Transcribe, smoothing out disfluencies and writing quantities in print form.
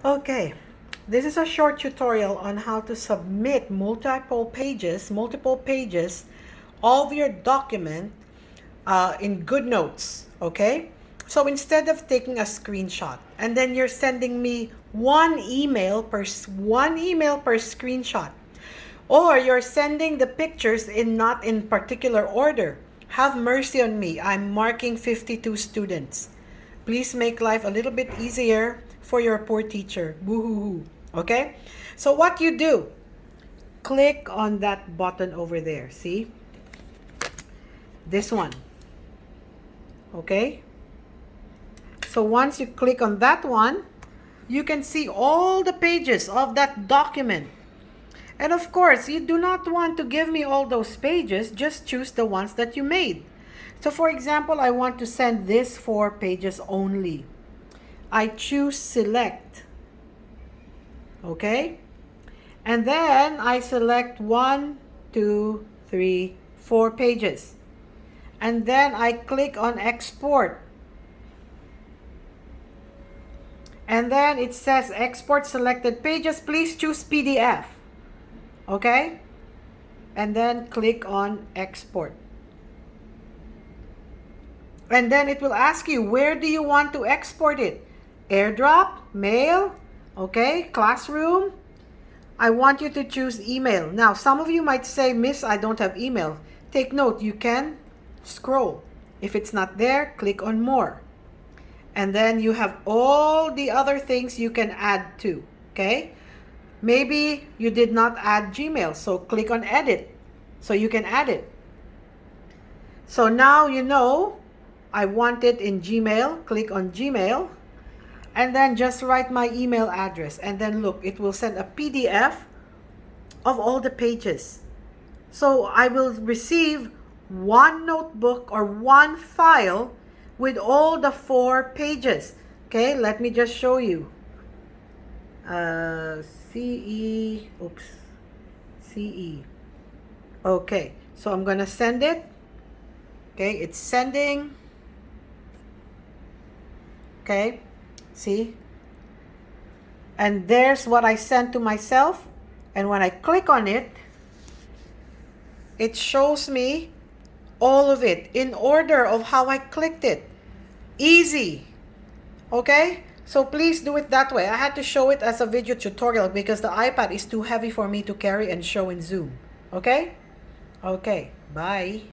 Okay, this is a short tutorial on how to submit multiple pages of your document in GoodNotes, okay? So instead of taking a screenshot and then you're sending me one email per screenshot, or you're sending the pictures in not in particular order. Have mercy on me. I'm marking 52 students. Please make life a little bit easier for your poor teacher. Boo-hoo-hoo. Okay? So what you do, click on that button over there. See? This one. Okay? So once you click on that one, you can see all the pages of that document. And of course, you do not want to give me all those pages, just choose the ones that you made. So for example, I want to send this 4 pages only. I choose select. Okay? And then I select 1, 2, 3, 4 pages. And then I click on export. And then it says export selected pages. Please choose PDF. Okay? And then click on export. And then it will ask you, where do you want to export it? AirDrop, mail, okay, classroom. I want you to choose email. Now, some of you might say, Miss, I don't have email. Take note, you can scroll. If it's not there, click on more. And then you have all the other things you can add to, okay? Maybe you did not add Gmail, so click on edit, so you can add it. So now you know I want it in Gmail, click on Gmail, and then just write my email address, and then look, it will send a PDF of all the pages. So I will receive one notebook or one file with all the 4 pages. Okay, let me just show you. CE. Okay, so I'm gonna send it. Okay, it's sending. Okay, see? And there's what I sent to myself. And when I click on it, it shows me all of it in order of how I clicked it. Easy. Okay? So please do it that way. I had to show it as a video tutorial because the iPad is too heavy for me to carry and show in Zoom. Okay? Okay. Bye.